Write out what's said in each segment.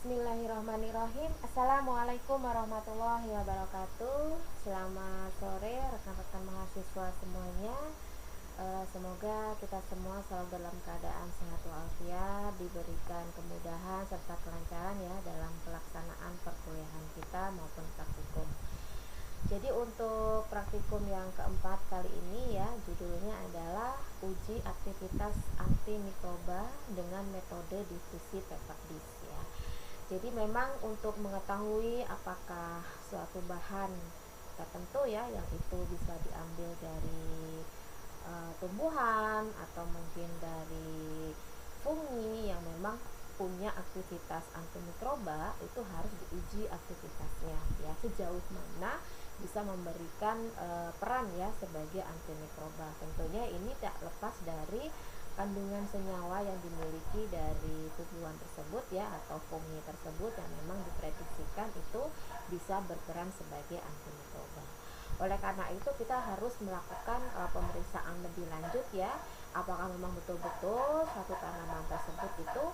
Bismillahirrahmanirrahim. Assalamualaikum warahmatullahi wabarakatuh. Selamat sore rekan-rekan mahasiswa semuanya. Semoga kita semua selalu dalam keadaan sehat walafiat, diberikan kemudahan serta kelancaran ya dalam pelaksanaan perkuliahan kita maupun praktikum. Jadi untuk praktikum yang keempat kali ini ya, judulnya adalah uji aktivitas antimikroba dengan metode difusi paper disk ya. Jadi memang untuk mengetahui apakah suatu bahan tertentu ya yang itu bisa diambil dari tumbuhan atau mungkin dari fungi yang memang punya aktivitas antimikroba, itu harus diuji aktivitasnya ya, sejauh mana bisa memberikan peran ya sebagai antimikroba. Tentunya ini tak lepas dari kandungan senyawa yang dimiliki dari tumbuhan tersebut ya, atau fungi tersebut yang memang diprediksikan itu bisa berperan sebagai antimikroba. Oleh karena itu kita harus melakukan pemeriksaan lebih lanjut ya, apakah memang betul-betul satu tanaman tersebut itu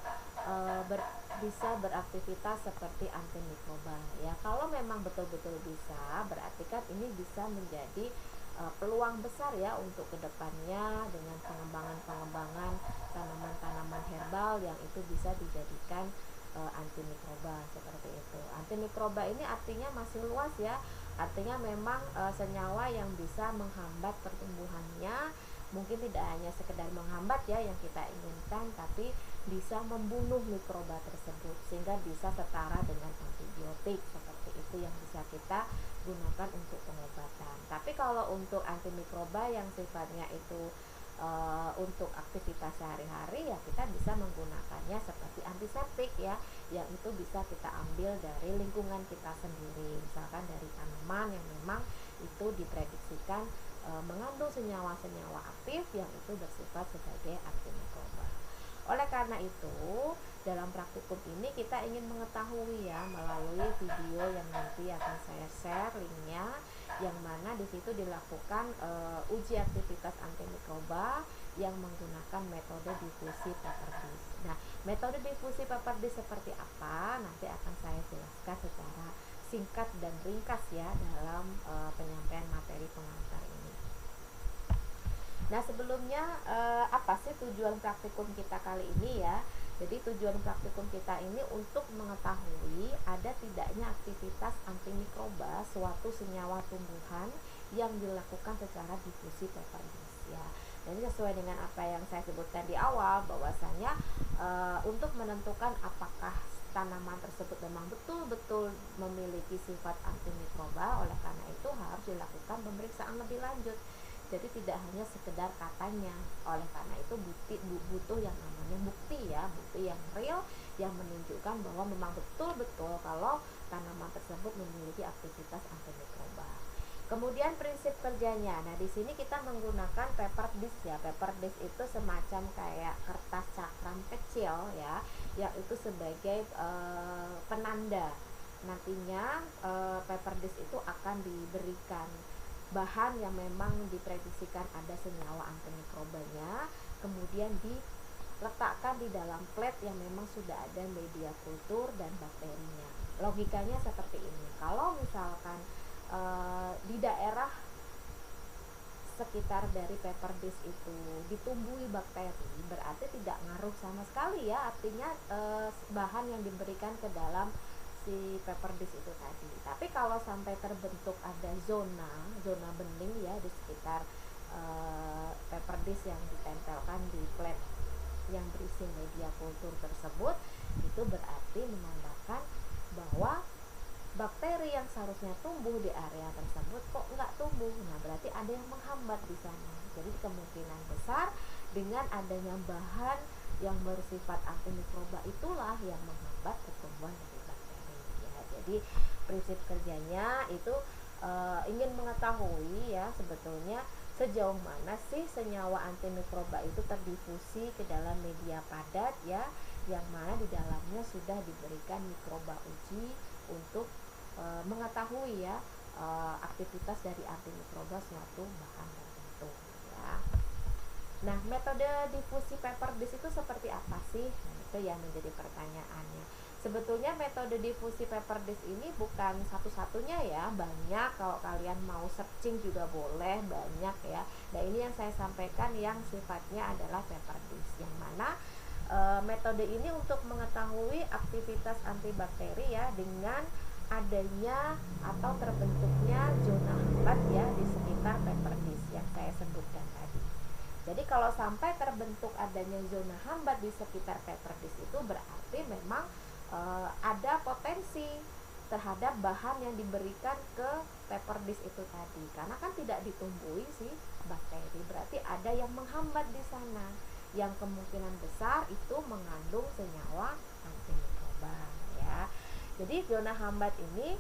bisa beraktivitas seperti antimikroba ya. Kalau memang betul-betul bisa, berarti kan ini bisa menjadi peluang besar ya untuk kedepannya dengan pengembangan tanaman-tanaman herbal yang itu bisa dijadikan antimikroba seperti itu. Antimikroba ini artinya masih luas ya, artinya memang senyawa yang bisa menghambat pertumbuhannya. Mungkin tidak hanya sekedar menghambat ya yang kita inginkan, tapi bisa membunuh mikroba tersebut sehingga bisa setara dengan antibiotik. Seperti itu yang bisa kita gunakan untuk pengobatan. Tapi kalau untuk antimikroba yang sifatnya itu untuk aktivitas sehari-hari ya, kita bisa menggunakannya seperti antiseptik ya, yang itu bisa kita ambil dari lingkungan kita sendiri, misalkan dari tanaman yang memang itu diprediksikan mengandung senyawa-senyawa aktif yang itu bersifat sebagai antimikroba. Oleh karena itu, dalam praktikum ini kita ingin mengetahui ya melalui video yang nanti akan saya share linknya, yang mana di situ dilakukan uji aktivitas antimikroba yang menggunakan metode difusi paper disk. Nah, metode difusi paper disk seperti apa nanti akan saya jelaskan secara singkat dan ringkas ya dalam penyampaian materi pengantar ini. Nah, sebelumnya apa sih tujuan praktikum kita kali ini ya? Jadi tujuan praktikum kita ini untuk mengetahui ada tidaknya aktivitas antimikroba suatu senyawa tumbuhan yang dilakukan secara difusi paper disk ya. Jadi sesuai dengan apa yang saya sebutkan di awal, bahwasanya untuk menentukan apakah tanaman tersebut memang betul-betul memiliki sifat antimikroba, oleh karena itu harus dilakukan pemeriksaan lebih lanjut. Jadi tidak hanya sekedar katanya. Oleh karena itu butuh yang namanya bukti ya, bukti yang real yang menunjukkan bahwa memang betul-betul kalau tanaman tersebut memiliki aktivitas antimikroba. Kemudian prinsip kerjanya. Nah, di sini kita menggunakan paper disk ya. Paper disk itu semacam kayak kertas cakram kecil ya, yang itu sebagai penanda. Nantinya paper disk itu akan diberikan bahan yang memang diprediksikan ada senyawa antimikrobanya, kemudian diletakkan di dalam plate yang memang sudah ada media kultur dan bakterinya. Logikanya seperti ini. Kalau misalkan di daerah sekitar dari paper disk itu ditumbuhi bakteri, berarti tidak ngaruh sama sekali ya, artinya bahan yang diberikan ke dalam si paper disk itu tadi. Tapi kalau sampai terbentuk ada zona bening ya di sekitar paper disk yang ditempelkan di plate yang berisi media kultur tersebut, itu berarti menandakan bahwa bakteri yang seharusnya tumbuh di area tersebut kok nggak tumbuh. Nah, berarti ada yang menghambat di sana. Jadi kemungkinan besar dengan adanya bahan yang bersifat antimikroba itulah yang menghambat pertumbuhan dari bakteri ya. Jadi prinsip kerjanya itu ingin mengetahui ya sebetulnya sejauh mana sih senyawa antimikroba itu terdifusi ke dalam media padat ya, yang mana di dalamnya sudah diberikan mikroba uji untuk mengetahui ya aktivitas dari antimikroba suatu bahan tertentu ya. Nah, metode difusi paper disk itu seperti apa sih? Nah, itu yang menjadi pertanyaannya. Sebetulnya metode difusi paper disk ini bukan satu-satunya ya, banyak. Kalau kalian mau searching juga boleh, banyak ya. Nah, ini yang saya sampaikan yang sifatnya adalah paper disk, yang mana metode ini untuk mengetahui aktivitas antibakteri ya, dengan adanya atau terbentuknya zona hambat ya di sekitar paper disk yang saya sebutkan tadi. Jadi kalau sampai terbentuk adanya zona hambat di sekitar paper disk itu berarti memang ada potensi terhadap bahan yang diberikan ke paper disk itu tadi, karena kan tidak ditumbuhi si bakteri, berarti ada yang menghambat di sana, yang kemungkinan besar itu mengandung senyawa antimikroba ya. Jadi zona hambat ini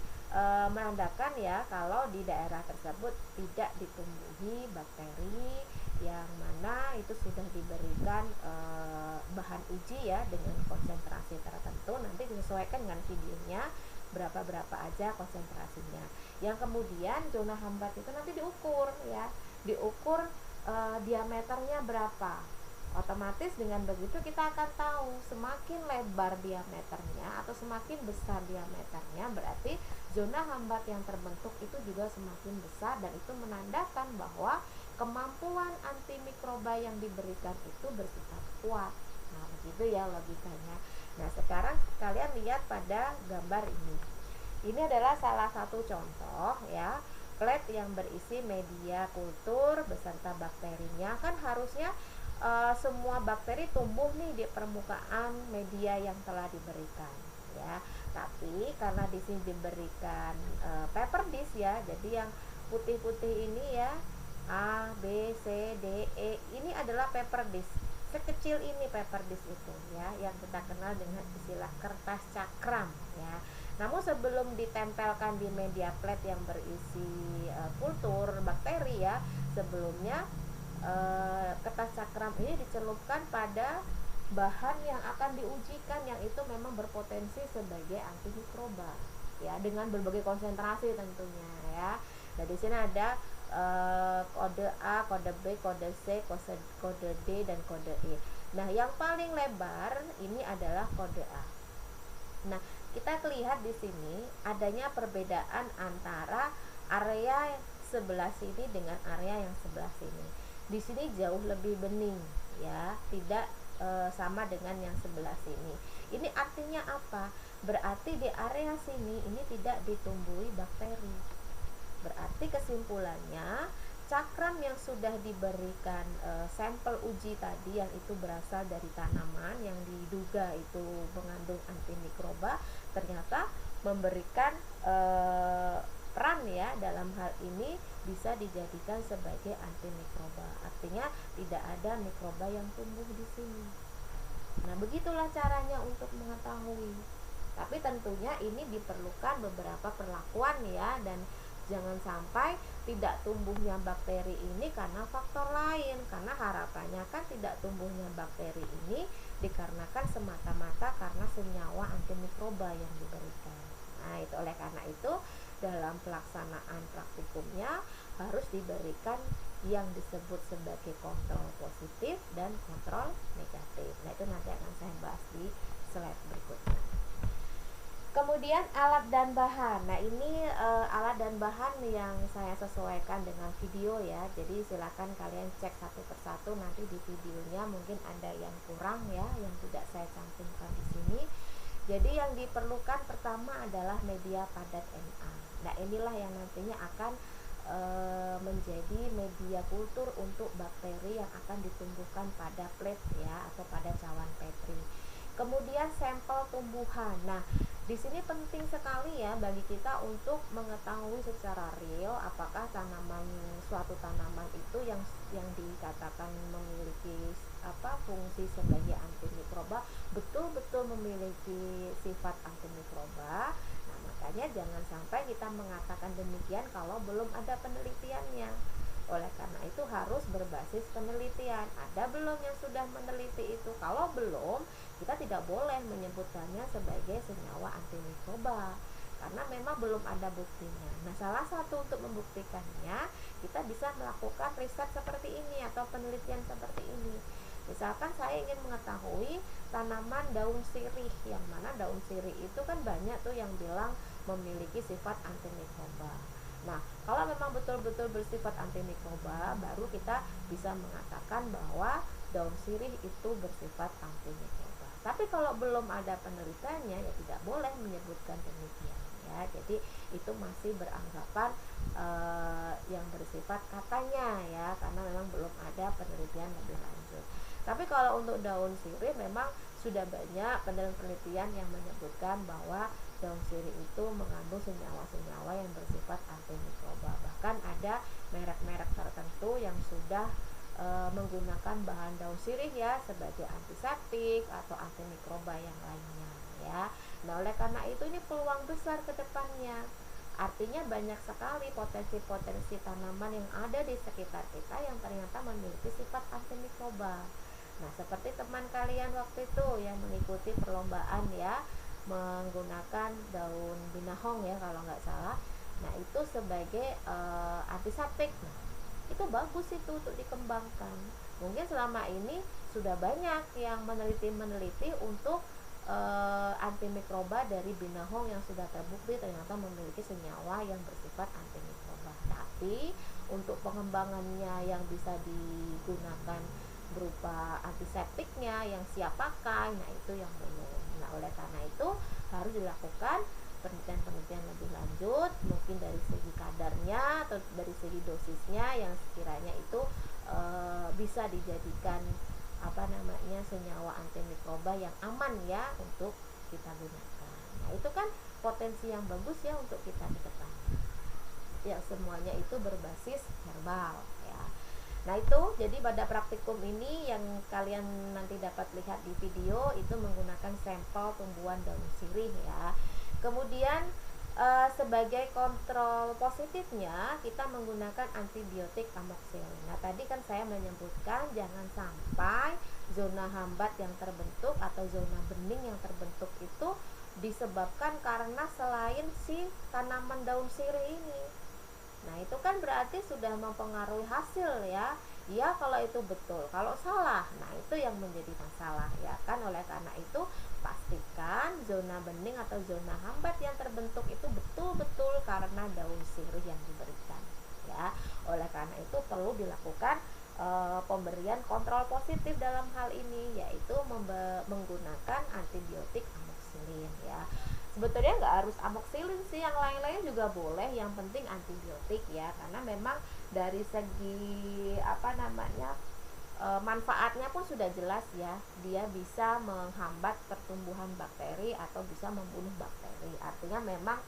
menandakan ya kalau di daerah tersebut tidak ditumbuhi bakteri, yang mana itu sudah diberikan bahan uji ya dengan konsentrasi tertentu, nanti disesuaikan dengan videonya berapa aja konsentrasinya. Yang kemudian zona hambat itu nanti diukur ya, diukur diameternya berapa. Otomatis dengan begitu kita akan tahu semakin lebar diameternya atau semakin besar diameternya, berarti zona hambat yang terbentuk itu juga semakin besar, dan itu menandakan bahwa kemampuan antimikroba yang diberikan itu bersifat kuat. Nah, begitu ya logikanya. Nah, sekarang kalian lihat pada gambar ini. Ini adalah salah satu contoh ya, plate yang berisi media kultur beserta bakterinya. Kan harusnya semua bakteri tumbuh nih di permukaan media yang telah diberikan ya. Tapi karena di sini diberikan paper disk ya, jadi yang putih-putih ini ya, A, B, C, D, E, ini adalah paper disk. Sekecil ini paper disk itu ya, yang kita kenal dengan istilah kertas cakram ya. Namun sebelum ditempelkan di media plate yang berisi kultur bakteri ya, sebelumnya kertas cakram ini dicelupkan pada bahan yang akan diujikan, yang itu memang berpotensi sebagai antimikroba ya, dengan berbagai konsentrasi tentunya ya. Nah, di sini ada kode A, kode B, kode C, kode D, dan kode E. Nah, yang paling lebar ini adalah kode A. Nah, kita lihat di sini adanya perbedaan antara area sebelah sini dengan area yang sebelah sini. Di sini jauh lebih bening ya, tidak sama dengan yang sebelah sini. Ini artinya apa? Berarti di area sini ini tidak ditumbuhi bakteri. Berarti kesimpulannya, cakram yang sudah diberikan sampel uji tadi, yang itu berasal dari tanaman yang diduga itu mengandung antimikroba, ternyata memberikan peran ya, dalam hal ini bisa dijadikan sebagai antimikroba. Artinya tidak ada mikroba yang tumbuh di sini. Nah, begitulah caranya untuk mengetahui. Tapi tentunya ini diperlukan beberapa perlakuan ya, dan jangan sampai tidak tumbuhnya bakteri ini karena faktor lain, karena harapannya kan tidak tumbuhnya bakteri ini dikarenakan semata-mata karena senyawa antimikroba yang diberikan. Nah, itu oleh karena itu dalam pelaksanaan praktikumnya harus diberikan yang disebut sebagai kontrol positif dan kontrol negatif. Nah, itu nanti akan saya bahas di slide berikutnya. Kemudian alat dan bahan. Nah, ini alat dan bahan yang saya sesuaikan dengan video ya. Jadi silakan kalian cek satu persatu, nanti di videonya mungkin ada yang kurang ya, yang tidak saya cantumkan di sini. Jadi yang diperlukan pertama adalah media padat Na. Nah, inilah yang nantinya akan menjadi media kultur untuk bakteri yang akan ditumbuhkan pada plate ya, atau pada cawan petri. Kemudian sampel tumbuhan. Nah, di sini penting sekali ya bagi kita untuk mengetahui secara real apakah suatu tanaman itu yang dikatakan memiliki fungsi sebagai antimikroba betul-betul memiliki sifat antimikroba. Nah, makanya jangan sampai kita mengatakan demikian kalau belum ada penelitiannya. Oleh karena itu harus berbasis penelitian. Ada belum yang sudah meneliti itu? Kalau belum, kita tidak boleh menyebutkannya sebagai senyawa antimikroba karena memang belum ada buktinya. Nah, salah satu untuk membuktikannya, kita bisa melakukan riset seperti ini atau penelitian seperti ini. Misalkan saya ingin mengetahui tanaman daun sirih, yang mana daun sirih itu kan banyak tuh yang bilang memiliki sifat antimikroba. Nah, kalau memang betul-betul bersifat antimikroba, baru kita bisa mengatakan bahwa daun sirih itu bersifat antimikroba. Tapi kalau belum ada penelitiannya, ya tidak boleh menyebutkan demikian ya. Jadi itu masih beranggapan yang bersifat katanya ya, karena memang belum ada penelitian lebih lanjut. Tapi kalau untuk daun sirih memang sudah banyak penelitian yang menyebutkan bahwa daun sirih itu mengandung senyawa-senyawa yang bersifat antimikroba. Bahkan ada merek-merek tertentu yang sudah menggunakan bahan daun sirih ya sebagai antiseptik atau antimikroba yang lainnya ya. Nah, oleh karena itu ini peluang besar ke depannya. Artinya banyak sekali potensi-potensi tanaman yang ada di sekitar kita yang ternyata memiliki sifat antimikroba. Nah, seperti teman kalian waktu itu yang mengikuti perlombaan ya, menggunakan daun binahong ya kalau nggak salah. Nah, itu sebagai antiseptik. Nah, itu bagus itu untuk dikembangkan. Mungkin selama ini sudah banyak yang meneliti untuk antimikroba dari binahong yang sudah terbukti ternyata memiliki senyawa yang bersifat antimikroba. Tapi untuk pengembangannya yang bisa digunakan berupa antiseptiknya yang siap pakai, nah itu yang belum. Nah, oleh karena itu harus dilakukan penelitian-penelitian lebih lanjut, mungkin dari segi kadarnya atau dari segi dosisnya yang sekiranya itu bisa dijadikan senyawa antimikroba yang aman ya untuk kita gunakan. Nah, itu kan potensi yang bagus ya untuk kita ke depan. Ya, semuanya itu berbasis herbal ya. Nah, itu jadi pada praktikum ini yang kalian nanti dapat lihat di video itu menggunakan sampel tumbuhan daun sirih ya. Kemudian sebagai kontrol positifnya kita menggunakan antibiotik amoxicillin. Nah, tadi kan saya menyebutkan jangan sampai zona hambat yang terbentuk atau zona bening yang terbentuk itu disebabkan karena selain si tanaman daun sirih ini. Nah, itu kan berarti sudah mempengaruhi hasil ya. Ya, kalau itu betul. Kalau salah, nah itu yang menjadi masalah ya kan. Oleh karena itu pastikan zona bening atau zona hambat yang terbentuk itu betul-betul karena daun sirih yang diberikan ya. Oleh karena itu perlu dilakukan pemberian kontrol positif dalam hal ini, yaitu menggunakan antibiotik amoxicillin ya. Sebetulnya nggak harus amoxicillin sih, yang lain-lain juga boleh, yang penting antibiotik ya, karena memang dari segi manfaatnya pun sudah jelas ya, dia bisa menghambat pertumbuhan bakteri atau bisa membunuh bakteri. Artinya memang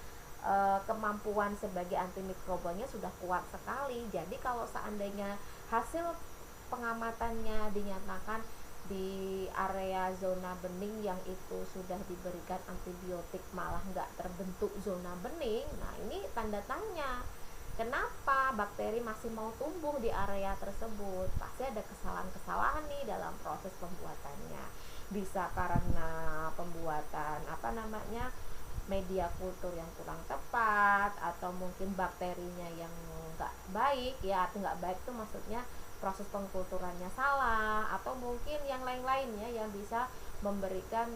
kemampuan sebagai antimikrobanya sudah kuat sekali. Jadi kalau seandainya hasil pengamatannya dinyatakan di area zona bening yang itu sudah diberikan antibiotik malah nggak terbentuk zona bening, nah ini tanda tanya. Kenapa bakteri masih mau tumbuh di area tersebut? Pasti ada kesalahan-kesalahan nih dalam proses pembuatannya. Bisa karena pembuatan media kultur yang kurang tepat, atau mungkin bakterinya yang nggak baik ya. Atau nggak baik itu maksudnya proses pengkulturannya salah, atau mungkin yang lain-lainnya yang bisa memberikan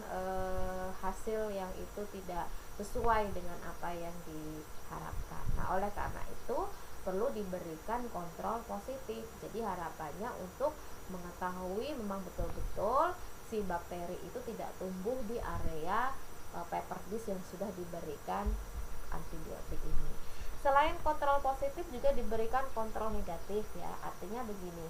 hasil yang itu tidak sesuai dengan apa yang diharapkan. Nah, oleh karena itu perlu diberikan kontrol positif. Jadi harapannya untuk mengetahui memang betul-betul si bakteri itu tidak tumbuh di area paper dish yang sudah diberikan antibiotik ini. Selain kontrol positif juga diberikan kontrol negatif ya. Artinya begini,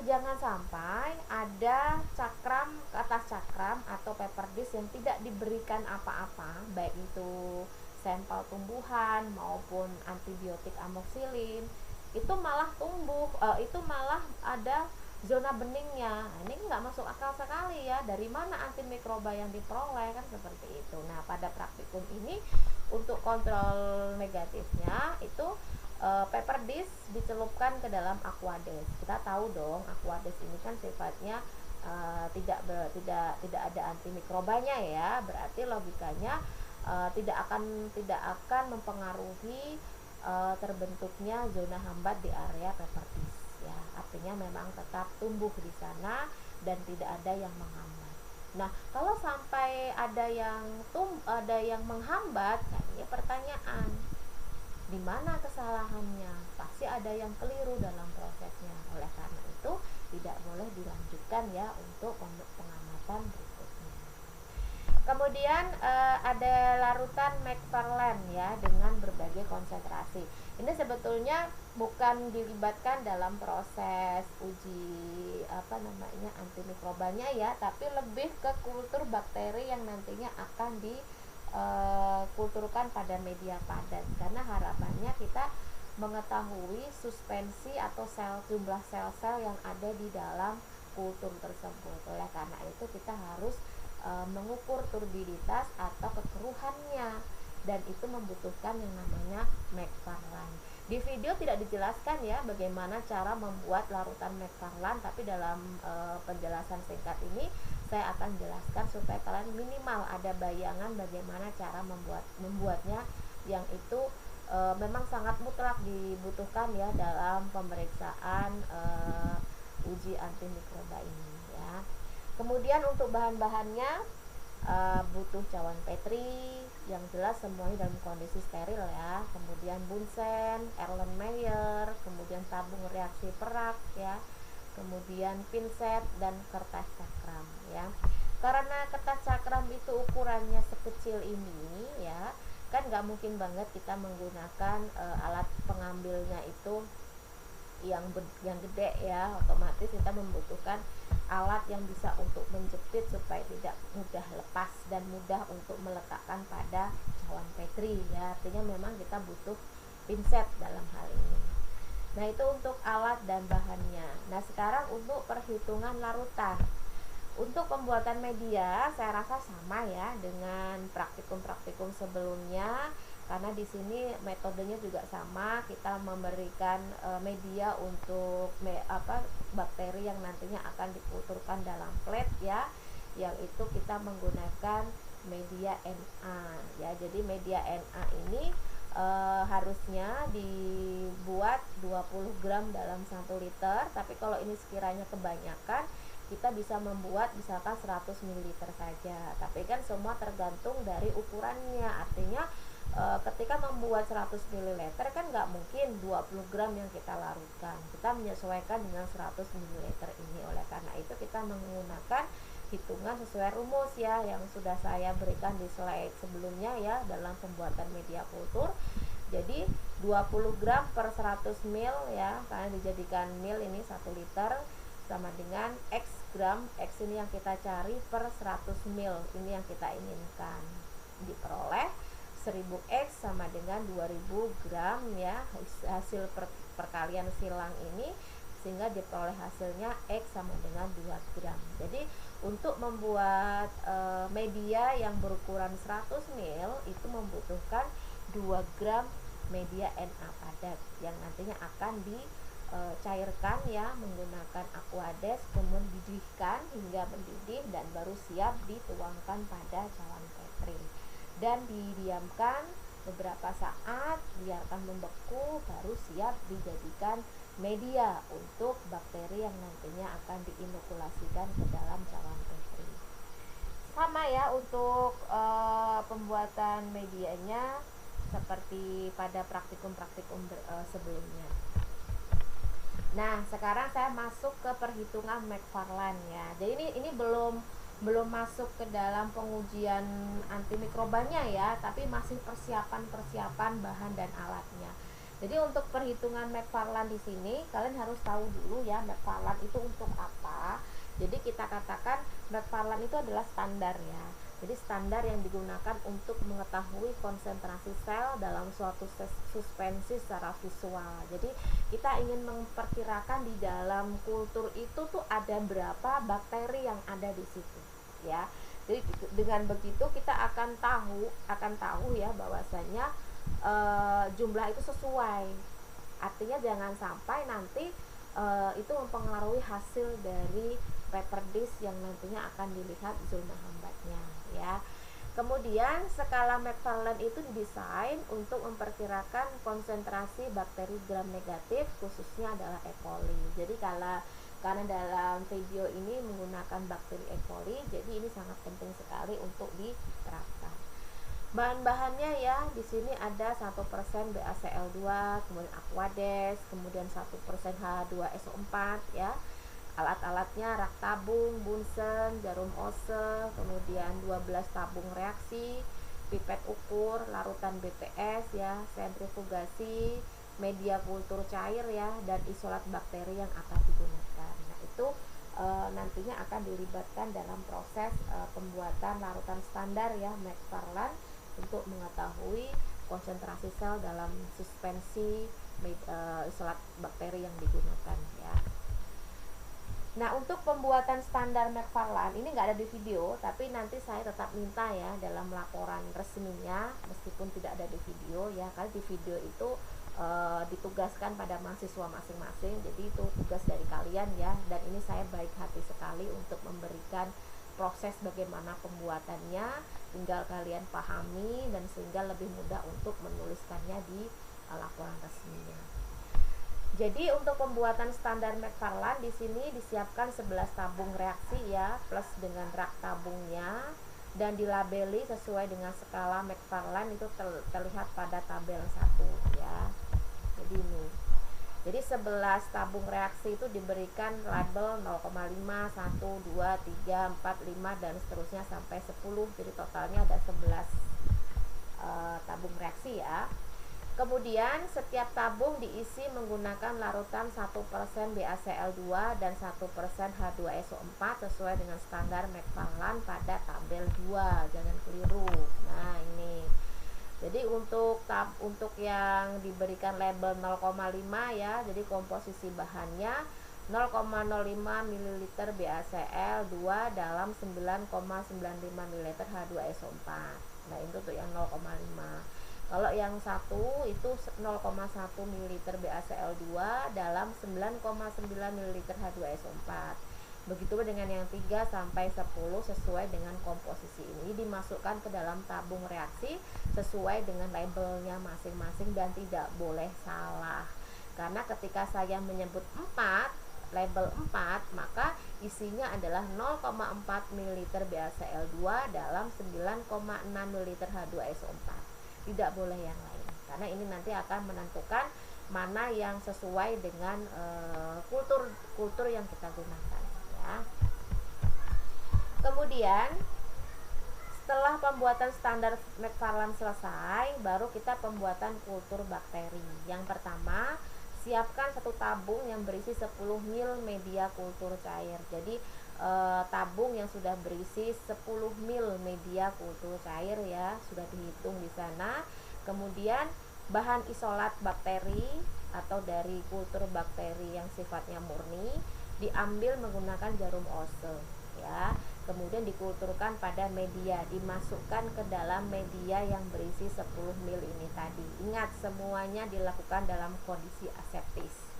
jangan sampai ada cakram ke atas cakram atau paper dish yang tidak diberikan apa-apa, baik itu sampel tumbuhan maupun antibiotik amoxicillin, itu malah tumbuh, itu malah ada zona beningnya. Nah, ini nggak masuk akal sekali ya. Dari mana antimikroba yang diperoleh, kan seperti itu. Nah, pada praktikum ini untuk kontrol negatifnya itu paper dish dicelupkan ke dalam aquades. Kita tahu dong aquades ini kan sifatnya tidak ada antimikrobanya ya. Berarti logikanya tidak akan mempengaruhi terbentuknya zona hambat di area paper dish ya, artinya memang tetap tumbuh di sana dan tidak ada yang menghambat. Nah, kalau sampai ada yang menghambat, nah ini pertanyaan, di mana kesalahannya? Pasti ada yang keliru dalam prosesnya. Oleh karena itu, tidak boleh dilanjutkan ya untuk pengamatan berikutnya. Kemudian ada larutan McFarlane ya dengan berbagai konsentrasi. Ini sebetulnya bukan dilibatkan dalam proses uji antimikrobalnya ya, tapi lebih ke kultur bakteri yang nantinya akan dikulturkan pada media padat. Karena harapannya kita mengetahui suspensi atau jumlah sel-sel yang ada di dalam kultur tersebut. Oleh karena itu kita harus mengukur turbiditas atau kekeruhannya, dan itu membutuhkan yang namanya McFarlane. Di video tidak dijelaskan ya bagaimana cara membuat larutan McFarlane, tapi dalam penjelasan singkat ini saya akan jelaskan supaya kalian minimal ada bayangan bagaimana cara membuatnya, yang itu memang sangat mutlak dibutuhkan ya dalam pemeriksaan uji antimikroba ini ya. Kemudian untuk bahan-bahannya butuh cawan Petri yang jelas semuanya dalam kondisi steril ya. Kemudian Bunsen, Erlenmeyer, kemudian tabung reaksi perak ya. Kemudian pinset dan kertas cakram ya. Karena kertas cakram itu ukurannya sekecil ini ya, kan nggak mungkin banget kita menggunakan alat pengambilnya itu yang gede ya. Otomatis kita membutuhkan alat yang bisa untuk menjepit supaya tidak mudah lepas dan mudah untuk meletakkan pada cawan Petri ya. Artinya memang kita butuh pinset dalam hal ini. Nah, itu untuk alat dan bahannya. Nah, sekarang untuk perhitungan larutan. Untuk pembuatan media saya rasa sama ya dengan praktikum-praktikum sebelumnya, karena di sini metodenya juga sama. Kita memberikan media untuk bakteri yang nantinya akan dikulturkan dalam plate ya, yang itu kita menggunakan media Na ya. Jadi media Na ini harusnya dibuat 20 gram dalam 1 liter, tapi kalau ini sekiranya kebanyakan kita bisa membuat misalkan 100 ml saja. Tapi kan semua tergantung dari ukurannya. Artinya ketika membuat 100 ml kan nggak mungkin 20 gram yang kita larutkan. Kita menyesuaikan dengan 100 ml ini. Oleh karena itu kita menggunakan hitungan sesuai rumus ya yang sudah saya berikan di slide sebelumnya ya dalam pembuatan media kultur. Jadi 20 gram per 100 ml ya, karena dijadikan ml ini 1 liter sama dengan X gram. X ini yang kita cari per 100 ml, ini yang kita inginkan. Diperoleh 1000X sama dengan 2000 gram ya, hasil perkalian silang ini, sehingga diperoleh hasilnya X sama dengan 2 gram. Jadi untuk membuat media yang berukuran 100 ml itu membutuhkan 2 gram media Na padat yang nantinya akan dicairkan ya menggunakan aquades, kemudian dididihkan hingga mendidih dan baru siap dituangkan pada cawan Petri dan didiamkan beberapa saat, biarkan membeku, baru siap dijadikan media untuk bakteri yang nantinya akan diinokulasikan ke dalam cawan Petri. Sama ya untuk pembuatan medianya seperti pada praktikum-praktikum sebelumnya. Nah, sekarang saya masuk ke perhitungan McFarlane ya. Jadi ini belum masuk ke dalam pengujian antimikrobanya ya, tapi masih persiapan bahan dan alatnya. Jadi untuk perhitungan McFarlane di sini kalian harus tahu dulu ya McFarlane itu untuk apa. Jadi kita katakan McFarlane itu adalah standar ya. Jadi standar yang digunakan untuk mengetahui konsentrasi sel dalam suatu suspensi secara visual. Jadi kita ingin memperkirakan di dalam kultur itu tuh ada berapa bakteri yang ada di situ ya. Jadi dengan begitu kita akan tahu ya bahwasanya jumlah itu sesuai. Artinya jangan sampai nanti itu mempengaruhi hasil dari paper disk yang nantinya akan dilihat zona hambatnya ya. Kemudian skala McFarland itu didesain untuk memperkirakan konsentrasi bakteri gram negatif, khususnya adalah E. coli. Jadi karena dalam video ini menggunakan bakteri E. coli, jadi ini sangat penting sekali untuk diterapkan. Bahan-bahannya ya, di sini ada 1% BaCl2, kemudian Aquades, kemudian 1% H2SO4 ya. Alat-alatnya rak tabung, bunsen, jarum ose, kemudian 12 tabung reaksi, pipet ukur, larutan BPS ya, sentrifugasi, media kultur cair ya, dan isolat bakteri yang akan digunakan. Nah, itu nantinya akan dilibatkan dalam proses pembuatan larutan standar ya McFarland untuk mengetahui konsentrasi sel dalam suspensi isolat bakteri yang digunakan ya. Nah, untuk pembuatan standar McFarland ini nggak ada di video, tapi nanti saya tetap minta ya dalam laporan resminya, meskipun tidak ada di video ya, karena di video itu ditugaskan pada mahasiswa masing-masing, jadi itu tugas dari kalian ya, dan ini saya baik hati sekali untuk memberikan proses bagaimana pembuatannya, tinggal kalian pahami dan sehingga lebih mudah untuk menuliskannya di laporan resminya. Jadi untuk pembuatan standar McFarland di sini disiapkan 11 tabung reaksi ya, plus dengan rak tabungnya, dan dilabeli sesuai dengan skala McFarland itu terlihat pada tabel 1 ya. Jadi ini. Jadi 11 tabung reaksi itu diberikan label 0,5, 1, 2, 3, 4, 5 dan seterusnya sampai 10. Jadi totalnya ada 11 tabung reaksi ya. Kemudian setiap tabung diisi menggunakan larutan 1% BaCl2 dan 1% H2SO4 sesuai dengan standar McFarland pada tabel 2. Jangan keliru. Nah, ini. Jadi untuk yang diberikan label 0,5 ya. Jadi komposisi bahannya 0,05 ml BaCl2 dalam 9,95 ml H2SO4. Nah, itu untuk yang 0,5. Kalau yang satu itu 0,1 ml BaCl2 dalam 9,9 ml H2SO4. Begitu dengan yang 3 sampai 10 sesuai dengan komposisi ini dimasukkan ke dalam tabung reaksi sesuai dengan labelnya masing-masing dan tidak boleh salah. Karena ketika saya menyebut 4, label 4, maka isinya adalah 0,4 ml BaCl2 dalam 9,6 ml H2SO4. Tidak boleh yang lain, karena ini nanti akan menentukan mana yang sesuai dengan kultur yang kita gunakan ya. Kemudian setelah pembuatan standar McFarland selesai, baru kita pembuatan kultur bakteri. Yang pertama, siapkan satu tabung yang berisi 10 ml media kultur cair. Jadi tabung yang sudah berisi 10 ml media kultur cair ya, sudah dihitung di sana. Kemudian bahan isolat bakteri atau dari kultur bakteri yang sifatnya murni diambil menggunakan jarum ose ya. Kemudian dikulturkan pada media, dimasukkan ke dalam media yang berisi 10 ml ini tadi. Ingat, semuanya dilakukan dalam kondisi aseptis.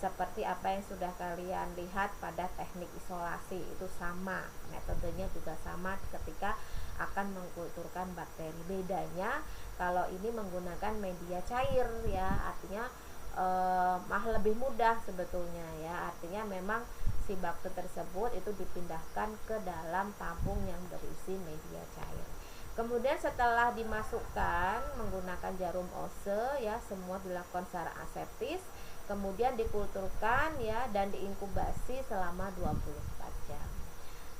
Seperti apa yang sudah kalian lihat pada teknik isolasi, itu sama, metodenya juga sama ketika akan mengkulturkan bakteri. Bedanya kalau ini menggunakan media cair ya, artinya lebih mudah sebetulnya ya. Artinya memang si bakteri tersebut itu dipindahkan ke dalam tabung yang berisi media cair. Kemudian setelah dimasukkan menggunakan jarum ose ya, semua dilakukan secara aseptis. Kemudian dikulturkan ya dan diinkubasi selama 24 jam.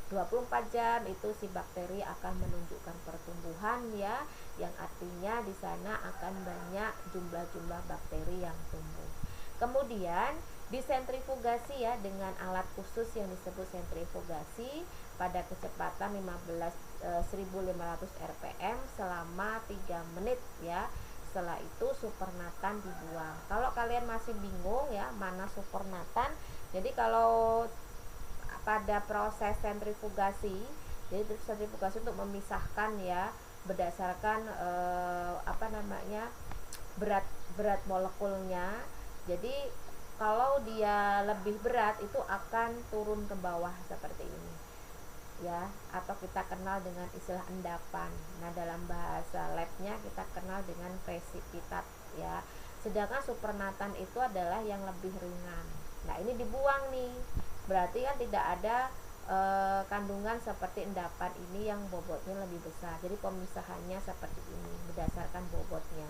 24 jam itu si bakteri akan menunjukkan pertumbuhan ya, yang artinya di sana akan banyak jumlah bakteri yang tumbuh. Kemudian disentrifugasi ya dengan alat khusus yang disebut sentrifugasi pada kecepatan 1500 rpm selama 3 menit ya. Setelah itu supernatan dibuang. Kalau kalian masih bingung ya mana supernatan, jadi kalau pada proses sentrifugasi, jadi sentrifugasi untuk memisahkan ya berdasarkan berat molekulnya. Jadi kalau dia lebih berat itu akan turun ke bawah seperti ini ya, atau kita kenal dengan istilah endapan. Nah, dalam bahasa labnya kita kenal dengan precipitat ya. Sedangkan supernatant itu adalah yang lebih ringan. Nah, ini dibuang nih. Berarti kan tidak ada kandungan seperti endapan ini yang bobotnya lebih besar. Jadi pemisahannya seperti ini berdasarkan bobotnya.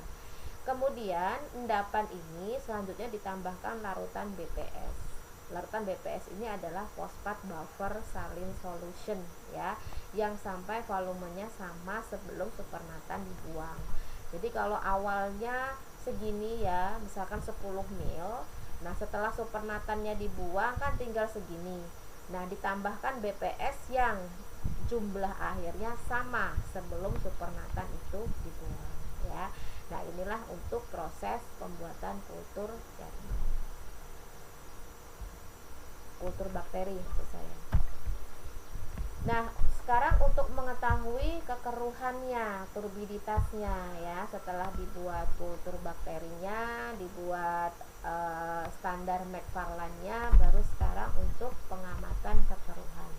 Kemudian endapan ini selanjutnya ditambahkan larutan BPS. Larutan BPS ini adalah fosfat buffer saline solution ya, yang sampai volumenya sama sebelum supernatant dibuang. Jadi kalau awalnya segini ya, misalkan 10 ml, nah setelah supernatannya dibuang kan tinggal segini. Nah, ditambahkan BPS yang jumlah akhirnya sama sebelum supernatant itu dibuang ya. Nah, inilah untuk proses pembuatan kultur bakteri maksud saya. Nah, sekarang untuk mengetahui kekeruhannya, turbiditasnya ya, setelah dibuat kultur bakterinya, dibuat standar Macfarlane-nya, baru sekarang untuk pengamatan kekeruhan.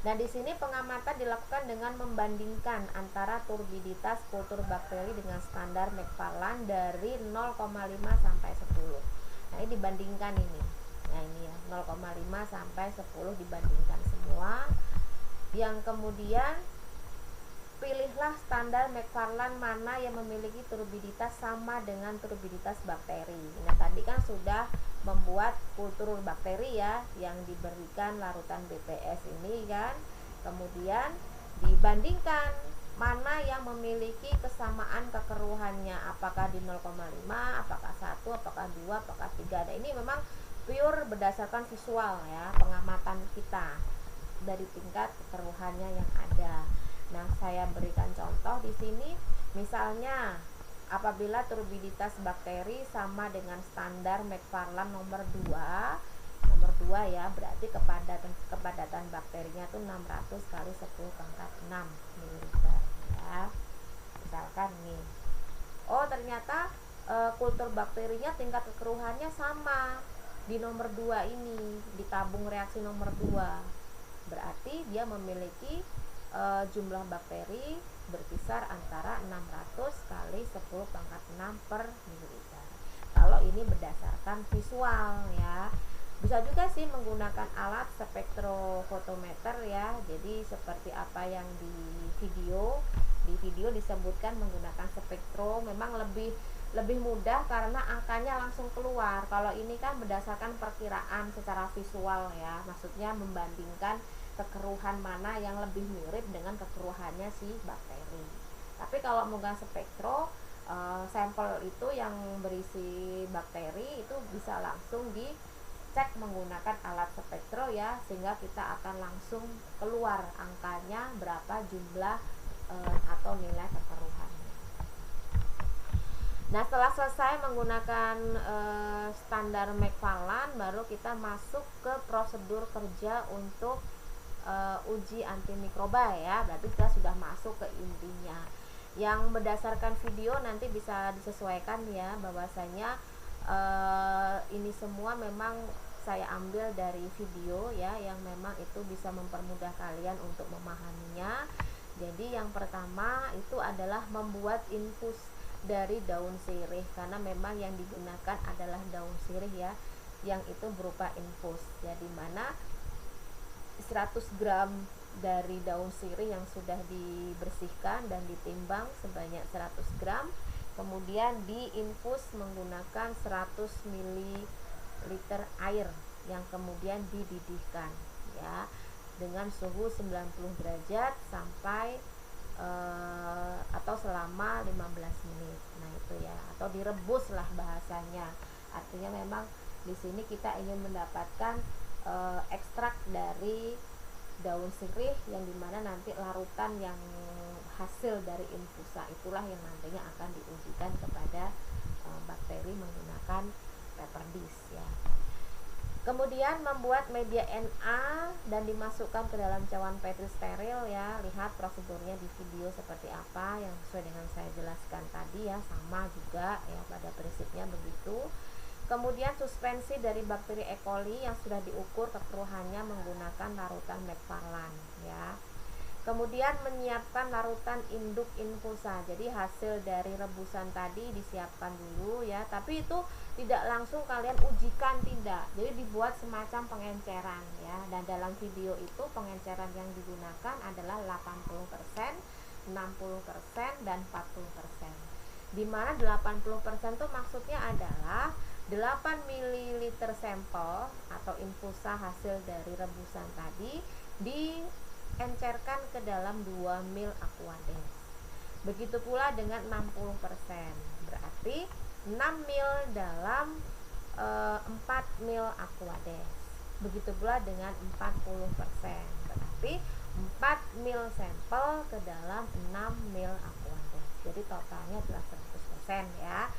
Nah, di sini pengamatan dilakukan dengan membandingkan antara turbiditas kultur bakteri dengan standar Macfarlane dari 0,5 sampai 10. Nah, ini dibandingkan ini. Nah, ini ya, 0,5 sampai 10 dibandingkan semua. Yang kemudian pilihlah standar Macfarlane mana yang memiliki turbiditas sama dengan turbiditas bakteri. Nah, tadi kan sudah membuat kultur bakteri ya, yang diberikan larutan BPS ini kan. Kemudian dibandingkan mana yang memiliki kesamaan kekeruhannya, apakah di 0,5, apakah 1, apakah 2, apakah 3. Nah, ini memang pure berdasarkan visual ya, pengamatan kita dari tingkat kekeruhannya yang ada. Nah, saya berikan contoh di sini. Misalnya, apabila turbiditas bakteri sama dengan standar Macfarlane nomor 2 ya, berarti kepadatan bakterinya itu 600 kali 10 pangkat 6 ml ya. Misalkan nih, oh ternyata kultur bakterinya tingkat kekeruhannya sama di nomor 2 ini, di tabung reaksi nomor 2. Berarti dia memiliki jumlah bakteri berkisar antara 600 kali 10 pangkat 6 per mililiter. Kalau ini berdasarkan visual ya. Bisa juga sih menggunakan alat spektrofotometer ya. Jadi seperti apa yang di video disebutkan menggunakan spektro, memang lebih mudah karena angkanya langsung keluar. Kalau ini kan berdasarkan perkiraan secara visual ya, maksudnya membandingkan kekeruhan mana yang lebih mirip dengan kekeruhannya si bakteri. Tapi kalau menggunakan spektro, sampel itu yang berisi bakteri itu bisa langsung dicek menggunakan alat spektro ya, sehingga kita akan langsung keluar angkanya berapa jumlah atau nilai kekeruhannya. Nah, setelah selesai menggunakan standar Macfarlane, baru kita masuk ke prosedur kerja untuk uji antimikroba ya. Berarti kita sudah masuk ke intinya. Yang berdasarkan video nanti bisa disesuaikan ya, bahwasanya ini semua memang saya ambil dari video ya, yang memang itu bisa mempermudah kalian untuk memahaminya. Jadi yang pertama itu adalah membuat infus dari daun sirih, karena memang yang digunakan adalah daun sirih ya, yang itu berupa infus ya, dimana 100 gram dari daun sirih yang sudah dibersihkan dan ditimbang sebanyak 100 gram, kemudian diinfus menggunakan 100 ml air yang kemudian dididihkan ya, dengan suhu 90 derajat sampai atau selama 15 menit. Nah, itu ya, atau direbus lah bahasanya. Artinya memang di sini kita ingin mendapatkan ekstrak dari daun sirih, yang dimana nanti larutan yang hasil dari infusa itulah yang nantinya akan diujikan kepada bakteri menggunakan paper dish ya. Kemudian membuat media Na dan dimasukkan ke dalam cawan petri steril ya. Lihat prosedurnya di video seperti apa yang sesuai dengan saya jelaskan tadi ya, sama juga ya, pada prinsipnya begitu. Kemudian suspensi dari bakteri E. coli yang sudah diukur kekeruhannya menggunakan larutan Macfarlane ya. Kemudian menyiapkan larutan induk infusa. Jadi hasil dari rebusan tadi disiapkan dulu ya, tapi itu tidak langsung kalian ujikan, tidak. Jadi dibuat semacam pengenceran ya. Dan dalam video itu pengenceran yang digunakan adalah 80%, 60% dan 40%. Dimana 80% itu maksudnya adalah 8 ml sampel atau infusa hasil dari rebusan tadi diencerkan ke dalam 2 ml Aquades. Begitu pula dengan 60%, berarti 6 ml dalam 4 ml Aquades. Begitu pula dengan 40%, berarti 4 ml sampel ke dalam 6 ml Aquades. Jadi totalnya adalah 100% ya.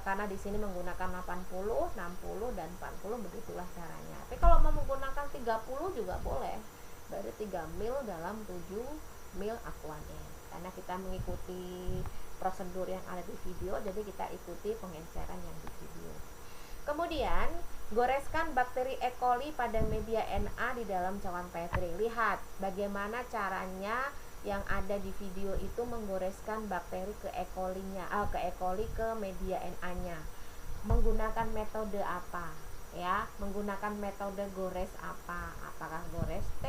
Karena di sini menggunakan 80, 60 dan 40, begitulah caranya. Tapi kalau mau menggunakan 30 juga boleh. Berarti 3 ml dalam 7 ml Aquades. Karena kita mengikuti prosedur yang ada di video, jadi kita ikuti pengenceran yang di video. Kemudian goreskan bakteri E. coli pada media Na di dalam cawan Petri. Lihat bagaimana caranya yang ada di video itu menggoreskan bakteri ke E. coli-nya, ke E. coli ke media Na-nya. Menggunakan metode apa? Ya, menggunakan metode gores apa? Apakah gores T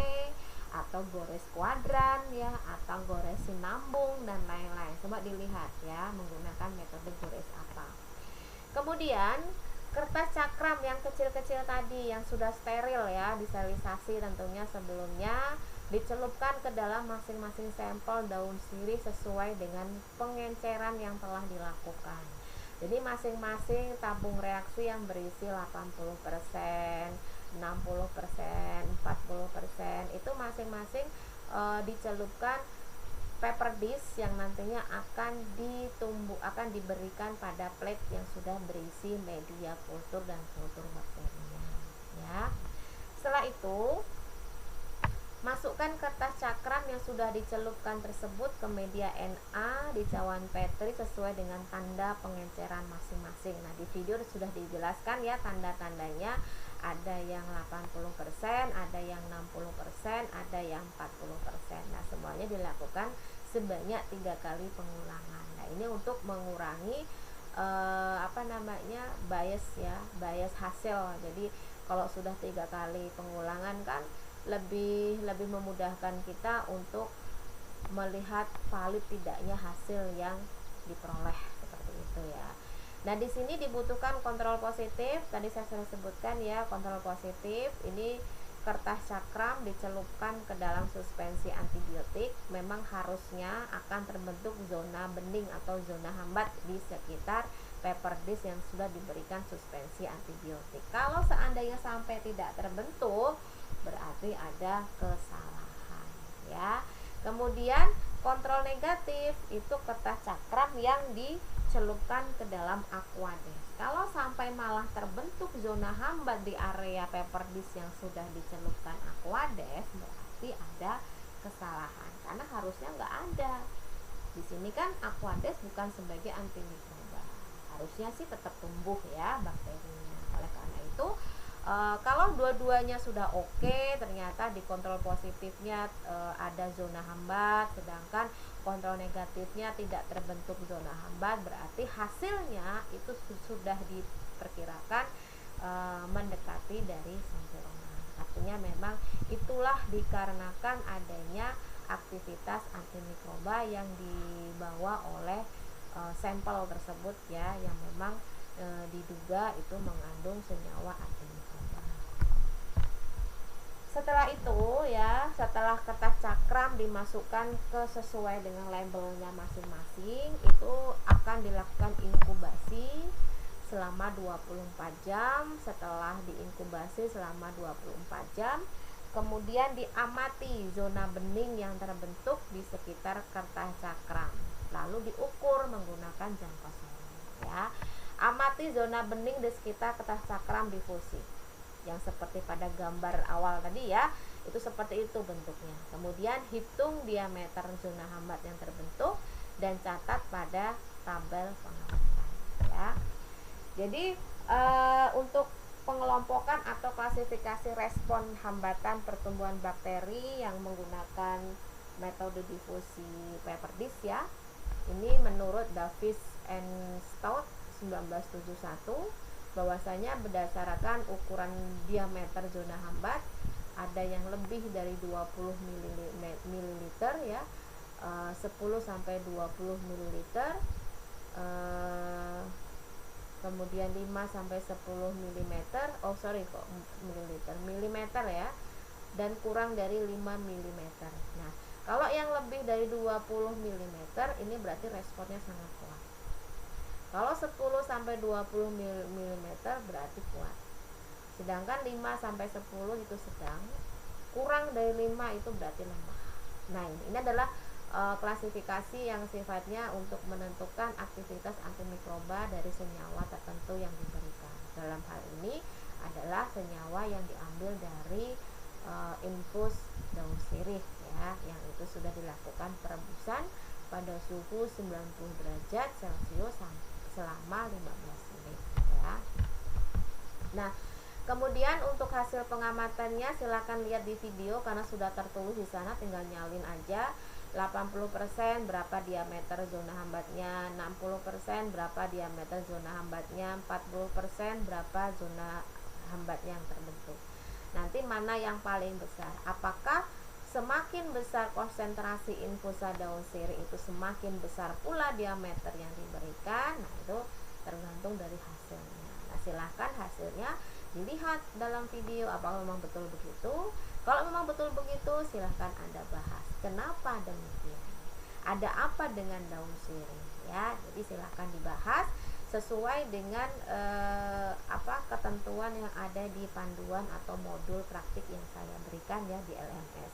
atau gores kuadran ya, atau gores sinambung dan lain-lain. Coba dilihat ya, menggunakan metode gores apa. Kemudian kertas cakram yang kecil-kecil tadi yang sudah steril ya, disterilisasi tentunya sebelumnya, dicelupkan ke dalam masing-masing sampel daun sirih sesuai dengan pengenceran yang telah dilakukan. Jadi masing-masing tabung reaksi yang berisi 80%, 60%, 40% itu masing-masing dicelupkan paper dish yang nantinya akan diberikan pada plate yang sudah berisi media kultur dan kultur bakterinya ya. Setelah itu masukkan kertas cakram yang sudah dicelupkan tersebut ke media Na di cawan Petri sesuai dengan tanda pengenceran masing-masing. Nah, di video sudah dijelaskan ya tanda-tandanya, ada yang 80%, ada yang 60%, ada yang 40%. Nah, semuanya dilakukan sebanyak 3 kali pengulangan. Nah, ini untuk mengurangi bias ya, bias hasil. Jadi kalau sudah 3 kali pengulangan kan lebih memudahkan kita untuk melihat valid tidaknya hasil yang diperoleh, seperti itu ya. Nah, di sini dibutuhkan kontrol positif. Tadi saya sudah sebutkan ya, kontrol positif ini kertas cakram dicelupkan ke dalam suspensi antibiotik. Memang harusnya akan terbentuk zona bening atau zona hambat di sekitar paper dish yang sudah diberikan suspensi antibiotik. Kalau seandainya sampai tidak terbentuk, berarti ada kesalahan ya. Kemudian kontrol negatif itu kertas cakram yang dicelupkan ke dalam Aquades. Kalau sampai malah terbentuk zona hambat di area paper dish yang sudah dicelupkan Aquades, berarti ada kesalahan karena harusnya nggak ada. Di sini kan Aquades bukan sebagai antimikroba, harusnya sih tetap tumbuh ya bakterinya. Oleh karena itu kalau dua-duanya sudah oke, ternyata di kontrol positifnya ada zona hambat, sedangkan kontrol negatifnya tidak terbentuk zona hambat, berarti hasilnya itu sudah diperkirakan mendekati dari sempurna. Artinya memang itulah dikarenakan adanya aktivitas antimikroba yang dibawa oleh sampel tersebut ya, yang memang diduga itu mengandung senyawa antimikroba. Setelah itu ya, setelah kertas cakram dimasukkan ke sesuai dengan labelnya masing-masing, itu akan dilakukan inkubasi selama 24 jam. Setelah diinkubasi selama 24 jam, kemudian diamati zona bening yang terbentuk di sekitar kertas cakram, lalu diukur menggunakan jangka sorong ya. Amati zona bening di sekitar kertas cakram difusi yang seperti pada gambar awal tadi ya, itu seperti itu bentuknya. Kemudian hitung diameter zona hambat yang terbentuk dan catat pada tabel pengamatan ya. Jadi Untuk pengelompokan atau klasifikasi respon hambatan pertumbuhan bakteri yang menggunakan metode difusi paper dish ya, ini menurut Davis and Stout 1971 bahwasanya berdasarkan ukuran diameter zona hambat ada yang lebih dari 20 ml ya, 10 sampai 20 ml, kemudian 5 sampai 10 mm, milimeter ya, dan kurang dari 5 mm. Nah, kalau yang lebih dari 20 mm ini berarti responnya sangat kuat. Kalau 10 sampai 20 mm berarti kuat. Sedangkan 5 sampai 10 itu sedang, kurang dari 5 itu berarti lemah. Nah, ini adalah klasifikasi yang sifatnya untuk menentukan aktivitas antimikroba dari senyawa tertentu yang diberikan. Dalam hal ini adalah senyawa yang diambil dari infus daun sirih ya, yang itu sudah dilakukan perebusan pada suhu 90 derajat Celcius selama 15 menit ya. Nah, kemudian untuk hasil pengamatannya silakan lihat di video karena sudah tertulis di sana, tinggal nyalin aja. 80% berapa diameter zona hambatnya, 60% berapa diameter zona hambatnya, 40% berapa zona hambat yang terbentuk. Nanti mana yang paling besar? Apakah semakin besar konsentrasi infusa daun sirih itu semakin besar pula diameter yang diberikan? Nah, itu tergantung dari hasilnya. Nah, silahkan hasilnya dilihat dalam video apakah memang betul begitu. Kalau memang betul begitu, silahkan Anda bahas. Kenapa demikian? Ada apa dengan daun sirih? Ya, jadi silahkan dibahas sesuai dengan ketentuan yang ada di panduan atau modul praktik yang saya berikan ya di LMS.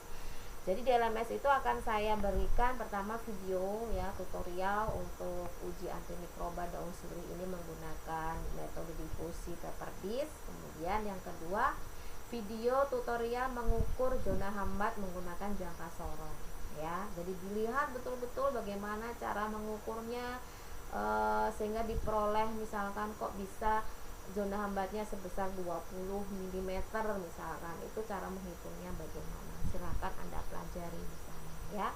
Jadi di LMS itu akan saya berikan pertama video ya, tutorial untuk uji antimikroba daun sirih ini menggunakan metode difusi paper dish. Kemudian yang kedua, video tutorial mengukur zona hambat menggunakan jangka sorong ya. Jadi dilihat betul-betul bagaimana cara mengukurnya sehingga diperoleh misalkan kok bisa zona hambatnya sebesar 20 mm misalkan, itu cara menghitungnya bagaimana. Silakan Anda pelajari di sana ya.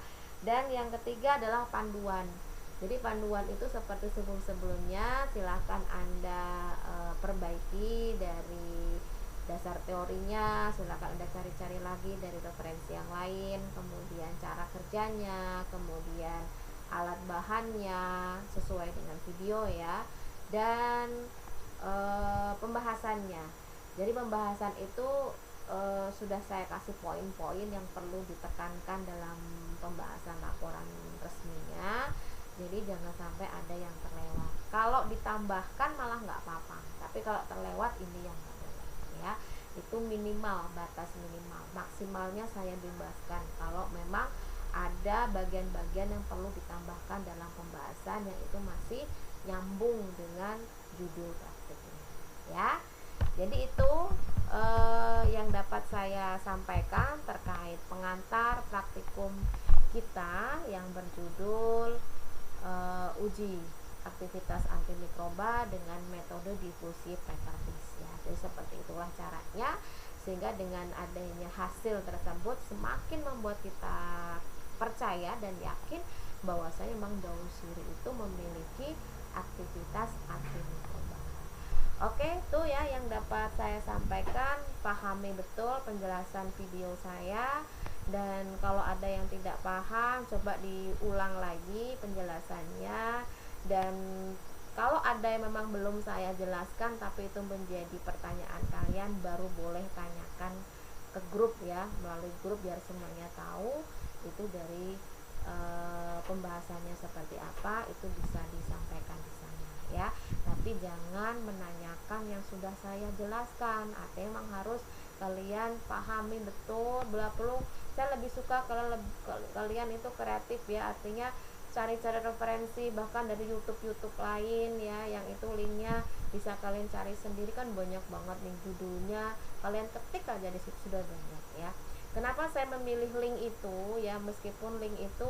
Dan yang ketiga adalah panduan. Jadi panduan itu seperti sebelum-sebelumnya, silahkan Anda perbaiki dari dasar teorinya, silakan Anda cari-cari lagi dari referensi yang lain, kemudian cara kerjanya, kemudian alat bahannya sesuai dengan video ya, dan pembahasannya. Jadi pembahasan itu sudah saya kasih poin-poin yang perlu ditekankan dalam pembahasan laporan resminya. Jadi jangan sampai ada yang terlewat. Kalau ditambahkan malah nggak apa-apa, tapi kalau terlewat ini yang nggak boleh ya. Itu minimal, batas minimal. Maksimalnya saya bebaskan kalau memang ada bagian-bagian yang perlu ditambahkan dalam pembahasan yang itu masih nyambung dengan judul praktiknya ya. Jadi itu yang dapat saya sampaikan terkait pengantar praktikum kita yang berjudul uji aktivitas antimikroba dengan metode difusi paper dish ya. Jadi seperti itulah caranya, sehingga dengan adanya hasil tersebut semakin membuat kita percaya dan yakin bahwasanya memang daun sirih itu memiliki aktivitas antimikroba. Oke, itu ya yang dapat saya sampaikan. Pahami betul penjelasan video saya, dan kalau ada yang tidak paham coba diulang lagi penjelasannya. Dan kalau ada yang memang belum saya jelaskan tapi itu menjadi pertanyaan kalian, baru boleh tanyakan ke grup ya, melalui grup biar semuanya tahu itu dari pembahasannya seperti apa, itu bisa disampaikan di sana ya. Tapi jangan menanyakan yang sudah saya jelaskan, artinya memang harus kalian pahami betul. Bila perlu saya lebih suka kalau kalian itu kreatif ya, artinya cari-cari referensi bahkan dari YouTube lain ya, yang itu linknya bisa kalian cari sendiri, kan banyak banget nih judulnya, kalian ketik aja di situ sudah banyak ya. Kenapa saya memilih link itu ya, meskipun link itu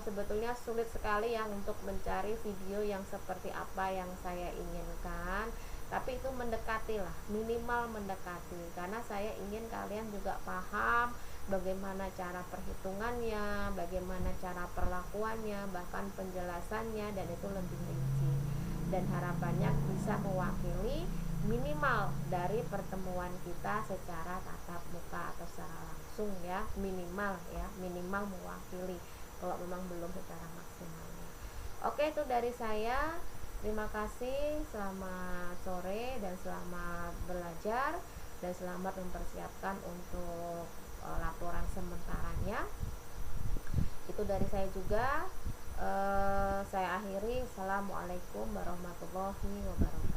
sebetulnya sulit sekali ya untuk mencari video yang seperti apa yang saya inginkan, tapi itu mendekati lah, minimal mendekati, karena saya ingin kalian juga paham bagaimana cara perhitungannya, bagaimana cara perlakuannya, bahkan penjelasannya, dan itu lebih rinci, dan harapannya bisa mewakili minimal dari pertemuan kita secara tatap muka atau secara langsung ya, minimal mewakili kalau memang belum secara maksimalnya. Oke, itu dari saya. Terima kasih, selamat sore dan selamat belajar, dan selamat mempersiapkan untuk laporan sementaranya. Itu dari saya juga. Saya akhiri. Assalamualaikum warahmatullahi wabarakatuh.